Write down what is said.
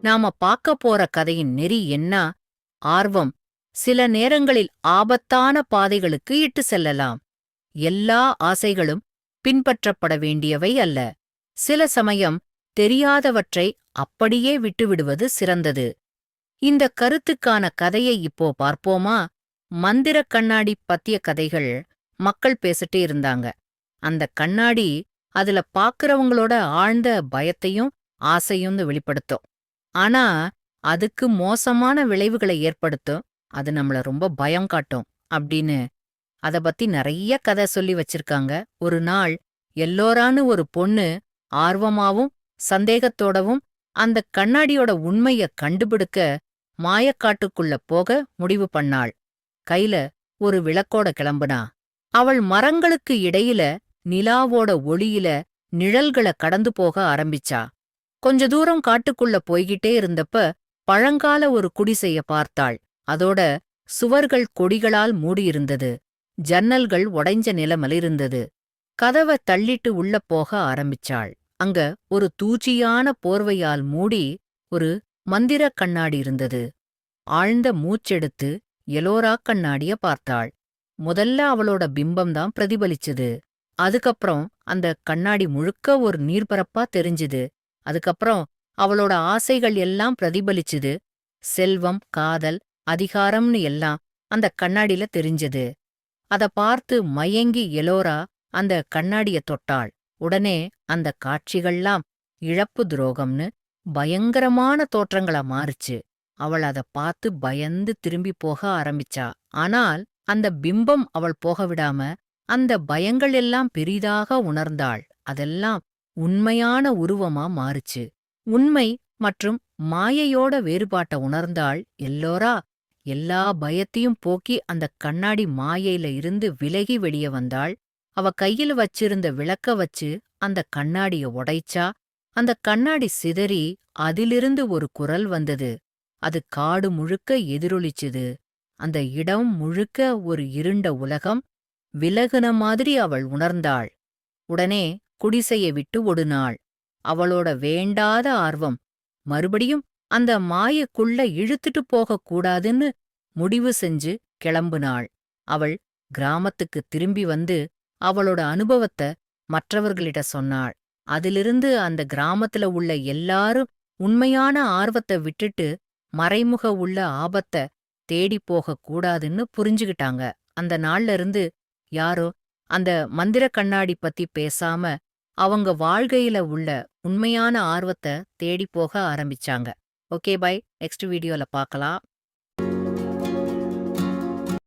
நாம பார்க்க போற கதையின் நெறி என்ன? ஆர்வம் சில நேரங்களில் ஆபத்தான பாதைகளுக்கு இட்டு செல்லலாம். எல்லா ஆசைகளும் பின்பற்றப்பட வேண்டியவை அல்ல. சில சமயம் தெரியாதவற்றை அப்படியே விட்டுவிடுவது சிறந்தது. இந்த கருத்துக்கான கதையை இப்போ பார்ப்போமா? மந்திரக் கண்ணாடி பத்திய கதைகள் மக்கள் பேசிட்டே இருந்தாங்க. அந்த கண்ணாடி அதுல பாக்குறவங்களோட ஆழ்ந்த பயத்தையும் ஆசையும்னு வெளிப்படுத்தும். ஆனா அதுக்கு மோசமான விளைவுகளை ஏற்படுத்தும். அது நம்மள ரொம்ப பயம் காட்டும் அப்படின்னு அத பத்தி நெறைய கதை சொல்லி வச்சிருக்காங்க. ஒரு நாள் எல்லோரான்னு ஒரு பொண்ணு ஆர்வமாவும் சந்தேகத்தோடவும் அந்த கண்ணாடியோட உண்மைய கண்டுபிடிக்க மாயக்காட்டுக்குள்ள போக முடிவு பண்ணாள். கையில ஒரு விளக்கோட கிளம்புனா. அவள் மரங்களுக்கு இடையில நிலாவோட ஒளியில நிழல்கள கடந்து போக ஆரம்பிச்சா. கொஞ்ச தூரம் காட்டுக்குள்ள போய்கிட்டே இருந்தப்ப பழங்கால ஒரு குடிசைய பார்த்தாள். அதோட சுவர்கள் கொடிகளால் மூடியிருந்தது. ஜன்னல்கள் உடைஞ்ச நிலைமையில இருந்தது. கதவ தள்ளிட்டு உள்ள போக ஆரம்பிச்சாள். அங்க ஒரு தூசியான போர்வையால் மூடி ஒரு மந்திரக் கண்ணாடி இருந்தது. ஆழ்ந்த மூச்செடுத்து எலோரா கண்ணாடிய பார்த்தாள். முதல்ல அவளோட பிம்பம்தான் பிரதிபலிச்சுது. அதுக்கப்புறம் அந்த கண்ணாடி முழுக்க ஒரு நீர்பரப்பா தெரிஞ்சுது. அதுக்கப்புறம் அவளோட ஆசைகள் எல்லாம் பிரதிபலிச்சுது. செல்வம், காதல், அதிகாரம்னு எல்லாம் அந்த கண்ணாடில தெரிஞ்சது. அத பார்த்து மயங்கி எலோரா அந்த கண்ணாடிய தொட்டாள். உடனே அந்த காட்சிகள்லாம் இழப்பு துரோகம்னு பயங்கரமான தோற்றங்களா மாறுச்சு. அவள் அத பார்த்து பயந்து திரும்பி போக ஆரம்பிச்சா. ஆனால் அந்த பிம்பம் அவள் போக விடாம அந்த பயங்கள் எல்லாம் பெரிதாக உணர்ந்தாள். அதெல்லாம் உண்மையான உருவமா மாறுச்சு. உண்மை மற்றும் மாயையோட வேறுபாட்ட உணர்ந்தாள் எல்லோரா. எல்லா பயத்தையும் போக்கி அந்த கண்ணாடி மாயையில இருந்து விலகி வெளிய வந்தாள். அவ கையில வச்சிருந்த விளக்க வச்சு அந்த கண்ணாடிய உடைச்சா. அந்த கண்ணாடி சிதறி அதிலிருந்து ஒரு குரல் வந்தது. அது காடு முழுக்க எதிரொலிச்சுது. அந்த இடம் முழுக்க ஒரு இருண்ட உலகம் விலகுன மாதிரி அவள் உணர்ந்தாள். உடனே குடிசையை விட்டு ஓடுனாள். அவளோட வேண்டாத ஆர்வம் மறுபடியும் அந்த மாயக்குள்ள இழுத்துட்டு போகக் கூடாதுன்னு முடிவு செஞ்சு கிளம்புனாள். அவள் கிராமத்துக்கு திரும்பி வந்து அவளோட அனுபவத்த மற்றவர்களிட சொன்னாள். அதிலிருந்து அந்த கிராமத்துல உள்ள எல்லாரும் உண்மையான ஆர்வத்தை விட்டுட்டு மறைமுக உள்ள ஆபத்த தேடிப் போகக் கூடாதுன்னு புரிஞ்சுகிட்டாங்க. அந்த நாள்ல இருந்து யாரோ அந்த மந்திரக் கண்ணாடி பத்தி பேசாம அவங்க வாழ்க்கையில உள்ள உண்மையான ஆர்வத்த தேடிப் போக ஆரம்பிச்சாங்க. Okay bye. நெக்ஸ்ட் வீடியோல பார்க்கலாம்.